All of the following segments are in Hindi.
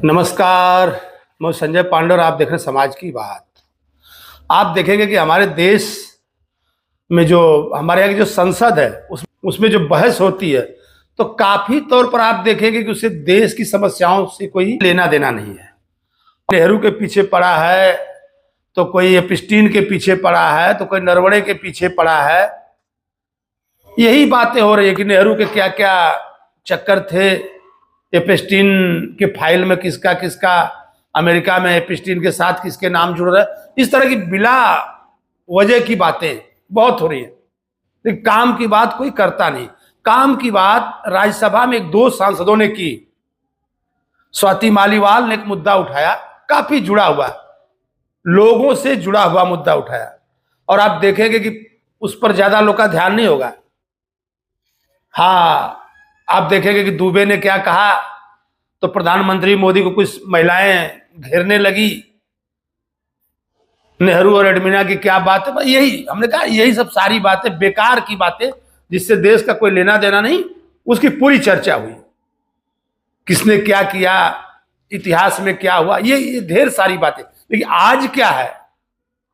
नमस्कार। मैं संजय पांडे और आप देख रहे हैं समाज की बात। आप देखेंगे कि हमारे देश में जो हमारे यहाँ की जो संसद है उसमें जो बहस होती है तो काफी तौर पर आप देखेंगे कि उसे देश की समस्याओं से कोई लेना देना नहीं है। नेहरू के पीछे पड़ा है तो कोई एप्स्टीन के पीछे पड़ा है तो कोई नरवणे के पीछे पड़ा है। यही बातें हो रही है कि नेहरू के क्या क्या चक्कर थे, एप्स्टीन के फाइल में किसका किसका, अमेरिका में एप्स्टीन के साथ किसके नाम जुड़ रहा है। इस तरह की बिला वजह की बातें बहुत हो रही है, लेकिन काम की बात कोई करता नहीं। काम की बात राज्यसभा में एक दो सांसदों ने की। स्वाति मालीवाल ने एक मुद्दा उठाया, काफी जुड़ा हुआ, लोगों से जुड़ा हुआ मुद्दा उठाया, और आप देखेंगे कि उस पर ज्यादा लोग का ध्यान नहीं होगा। हाँ, आप देखेंगे कि दुबे ने क्या कहा तो प्रधानमंत्री मोदी को कुछ महिलाएं घेरने लगी। नेहरू और एडमिना की क्या बात है, यही हमने कहा, यही सब सारी बातें बेकार की बातें जिससे देश का कोई लेना देना नहीं, उसकी पूरी चर्चा हुई। किसने क्या किया, इतिहास में क्या हुआ, ये ढेर सारी बातें। लेकिन आज क्या है,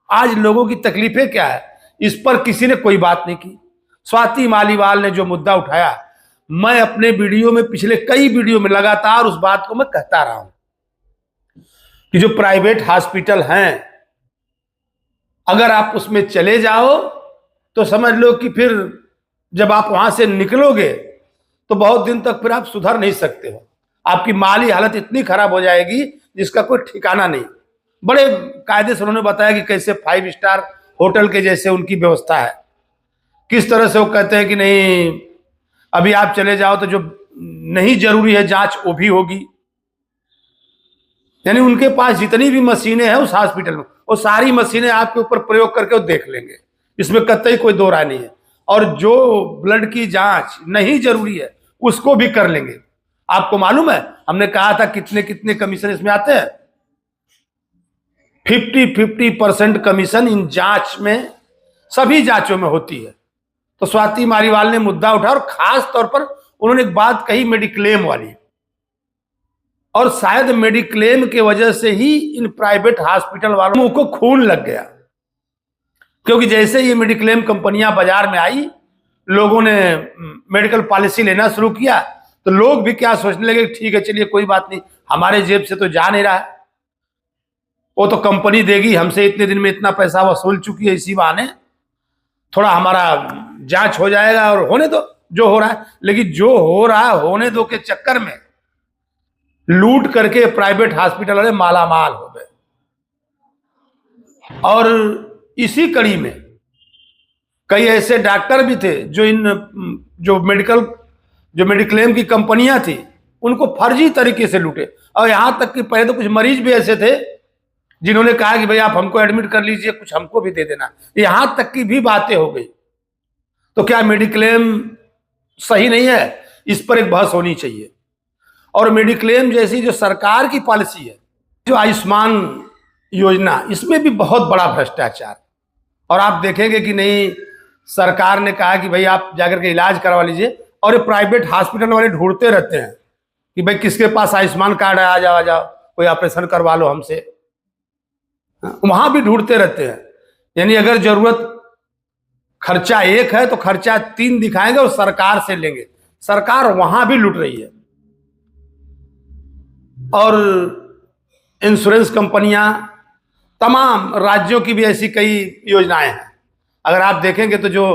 आज लोगों की तकलीफें क्या है, इस पर किसी ने कोई बात नहीं की। स्वाति मालीवाल ने जो मुद्दा उठाया, मैं अपने वीडियो में, पिछले कई वीडियो में लगातार उस बात को मैं कहता रहा हूं कि जो प्राइवेट हॉस्पिटल हैं, अगर आप उसमें चले जाओ तो समझ लो कि फिर जब आप वहां से निकलोगे तो बहुत दिन तक फिर आप सुधर नहीं सकते हो। आपकी माली हालत इतनी खराब हो जाएगी जिसका कोई ठिकाना नहीं। बड़े कायदे से उन्होंने बताया कि कैसे 5 स्टार होटल के जैसे उनकी व्यवस्था है, किस तरह से वो कहते हैं कि नहीं अभी आप चले जाओ तो जो नहीं जरूरी है जांच वो भी होगी। यानी उनके पास जितनी भी मशीनें हैं उस हॉस्पिटल में, वो सारी मशीनें आपके ऊपर प्रयोग करके वो देख लेंगे, इसमें कतई कोई दो राय नहीं है। और जो ब्लड की जांच नहीं जरूरी है उसको भी कर लेंगे। आपको मालूम है, हमने कहा था कितने कितने कमीशन इसमें आते हैं, 50% कमीशन इन जांच में, सभी जांचों में होती है। तो स्वाति मालीवाल ने मुद्दा उठाया और खास तौर पर उन्होंने एक बात कही मेडिक्लेम वाली, और शायद मेडिक्लेम के वजह से ही इन प्राइवेट हॉस्पिटल वालों को खून लग गया। क्योंकि जैसे ये मेडिक्लेम कंपनियां बाजार में आई, लोगों ने मेडिकल पॉलिसी लेना शुरू किया, तो लोग भी क्या सोचने लगे, ठीक है चलिए कोई बात नहीं, हमारे जेब से तो जा नहीं रहा है, वो तो कंपनी देगी, हमसे इतने दिन में इतना पैसा वसूल चुकी है, इसी बहाने थोड़ा हमारा जांच हो जाएगा और होने दो जो हो रहा है। लेकिन जो हो रहा है होने दो के चक्कर में लूट करके प्राइवेट हॉस्पिटल वाले मालामाल हो गए। और इसी कड़ी में कई ऐसे डॉक्टर भी थे जो जो मेडिक्लेम की कंपनियां थी उनको फर्जी तरीके से लूटे। और यहां तक कि पहले तो कुछ मरीज भी ऐसे थे जिन्होंने कहा कि भाई आप हमको एडमिट कर लीजिए, कुछ हमको भी दे देना, यहां तक की भी बातें हो गई। तो क्या मेडिक्लेम सही नहीं है, इस पर एक बहस होनी चाहिए। और मेडिक्लेम जैसी जो सरकार की पॉलिसी है, जो आयुष्मान योजना, इसमें भी बहुत बड़ा भ्रष्टाचार। और आप देखेंगे कि नहीं, सरकार ने कहा कि भाई आप जाकर के इलाज करवा लीजिए, और ये प्राइवेट हॉस्पिटल वाले ढूंढते रहते हैं कि भाई किसके पास आयुष्मान कार्ड है, आ जाओ कोई ऑपरेशन करवा लो हमसे, वहां भी ढूंढते रहते हैं। यानी अगर जरूरत खर्चा 1 है तो खर्चा 3 दिखाएंगे और सरकार से लेंगे। सरकार वहां भी लूट रही है। और इंश्योरेंस कंपनियां, तमाम राज्यों की भी ऐसी कई योजनाएं हैं। अगर आप देखेंगे तो जो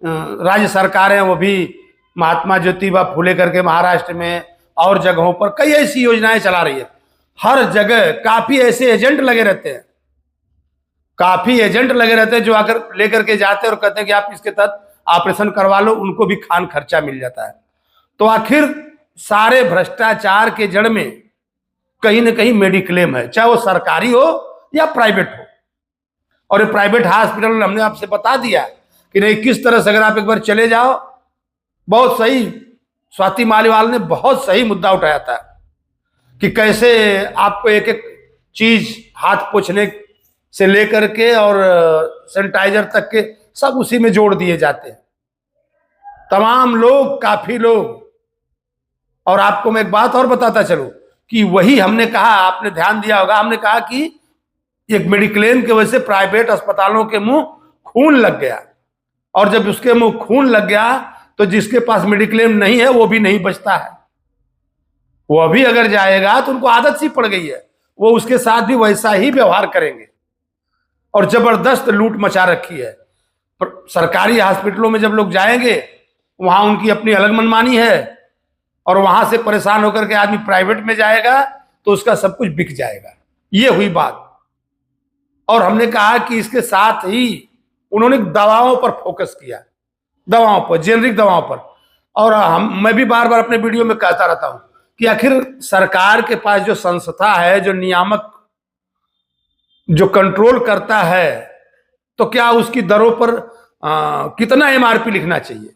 राज्य सरकार है वो भी महात्मा ज्योतिबा फुले करके महाराष्ट्र में और जगहों पर कई ऐसी योजनाएं चला रही है। हर जगह काफी ऐसे एजेंट लगे रहते हैं, जो आकर लेकर के जाते हैं और कहते हैं कि आप इसके तहत ऑपरेशन करवा लो, उनको भी खान खर्चा मिल जाता है। तो आखिर सारे भ्रष्टाचार के जड़ में कहीं ना कहीं मेडिक्लेम है, चाहे वो सरकारी हो या प्राइवेट हो। और ये प्राइवेट हॉस्पिटल हमने आपसे बता दिया कि नहीं किस तरह से, अगर आप एक बार चले जाओ, बहुत सही स्वाति मालीवाल ने बहुत सही मुद्दा उठाया था कि कैसे आपको एक एक चीज, हाथ पोंछने से लेकर के और सैनिटाइजर तक के सब उसी में जोड़ दिए जाते हैं, तमाम लोग, काफी लोग। और आपको मैं एक बात और बताता चलूं कि वही हमने कहा, आपने ध्यान दिया होगा, हमने कहा कि एक मेडिक्लेम की वजह से प्राइवेट अस्पतालों के मुंह खून लग गया, और जब उसके मुंह खून लग गया तो जिसके पास मेडिक्लेम नहीं है वो भी नहीं बचता है। वो अभी अगर जाएगा तो उनको आदत सी पड़ गई है, वो उसके साथ भी वैसा ही व्यवहार करेंगे, और जबरदस्त लूट मचा रखी है। सरकारी हॉस्पिटलों में जब लोग जाएंगे वहां उनकी अपनी अलग मनमानी है, और वहां से परेशान होकर के आदमी प्राइवेट में जाएगा तो उसका सब कुछ बिक जाएगा। ये हुई बात। और हमने कहा कि इसके साथ ही उन्होंने दवाओं पर फोकस किया, दवाओं पर, जेनरिक दवाओं पर। और मैं भी बार बार अपने वीडियो में कहता रहता हूं कि आखिर सरकार के पास जो संस्था है, जो नियामक, जो कंट्रोल करता है, तो क्या उसकी दरों पर कितना एमआरपी लिखना चाहिए?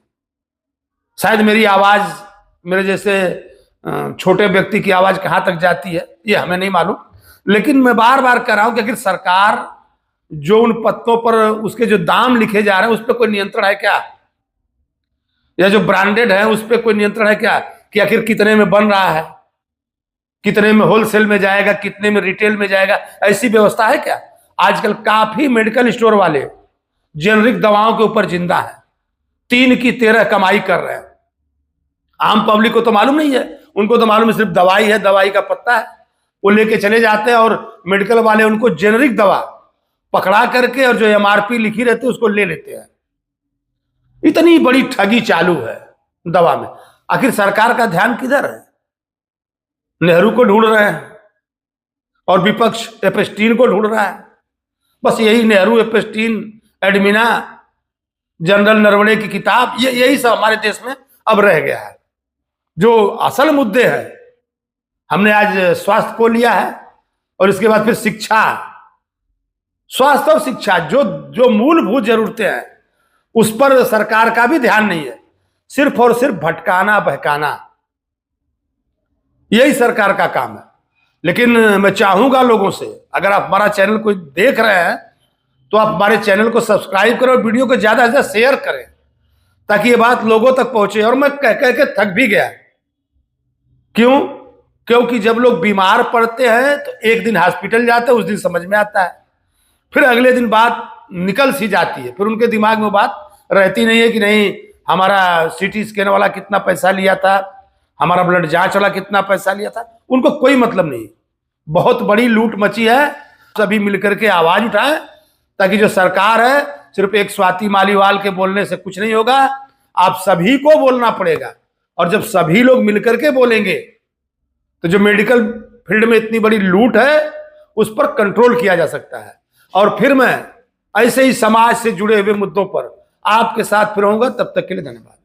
शायद मेरी आवाज, मेरे जैसे छोटे व्यक्ति की आवाज कहां तक जाती है ये हमें नहीं मालूम, लेकिन मैं बार बार कह रहा हूं कि आखिर सरकार जो उन पत्तों पर उसके जो दाम लिखे जा रहे हैं उस पर कोई नियंत्रण है क्या? या जो ब्रांडेड है उस पर कोई नियंत्रण है क्या कि आखिर कितने में बन रहा है, कितने में होलसेल में जाएगा, कितने में रिटेल में जाएगा? ऐसी व्यवस्था है क्या? आजकल काफी मेडिकल स्टोर वाले जेनरिक दवाओं के ऊपर जिंदा है, 3 की 13 कमाई कर रहे हैं। आम पब्लिक को तो मालूम नहीं है, उनको तो मालूम है सिर्फ दवाई है, दवाई का पत्ता है, वो लेके चले जाते हैं, और मेडिकल वाले उनको जेनरिक दवा पकड़ा करके और जो एमआरपी लिखी रहती है उसको ले लेते हैं। इतनी बड़ी ठगी चालू है दवा में। आखिर सरकार का ध्यान किधर है? नेहरू को ढूंढ रहे हैं और विपक्ष एपेस्टीन को ढूंढ रहा है। बस यही नेहरू, एपेस्टीन, एडमिना, जनरल नरवणे की किताब, यही सब हमारे देश में अब रह गया है। जो असल मुद्दे हैं, हमने आज स्वास्थ्य को लिया है, और इसके बाद फिर शिक्षा, स्वास्थ्य और शिक्षा, जो मूलभूत जरूरतें हैं उस पर सरकार का भी ध्यान नहीं है, सिर्फ और सिर्फ भटकाना बहकाना, यही सरकार का काम है। लेकिन मैं चाहूंगा लोगों से, अगर आप हमारा चैनल को देख रहे हैं तो आप हमारे चैनल को सब्सक्राइब करें और वीडियो को ज्यादा से ज्यादा शेयर करें, ताकि ये बात लोगों तक पहुंचे। और मैं कह कह के थक भी गया। क्यों? क्योंकि जब लोग बीमार पड़ते हैं तो एक दिन हॉस्पिटल जाते हैं, उस दिन समझ में आता है, फिर अगले दिन बात निकल सी जाती है, फिर उनके दिमाग में बात रहती नहीं है कि नहीं हमारा सीटी स्कैन वाला कितना पैसा लिया था, हमारा ब्लड जांच वाला कितना पैसा लिया था। उनको कोई मतलब नहीं। बहुत बड़ी लूट मची है। सभी मिलकर के आवाज उठाएं, ताकि जो सरकार है, सिर्फ एक स्वाति मालीवाल के बोलने से कुछ नहीं होगा, आप सभी को बोलना पड़ेगा। और जब सभी लोग मिलकर के बोलेंगे तो जो मेडिकल फील्ड में इतनी बड़ी लूट है उस पर कंट्रोल किया जा सकता है। और फिर मैं ऐसे ही समाज से जुड़े हुए मुद्दों पर आपके साथ फिर रहूंगा। तब तक के लिए धन्यवाद।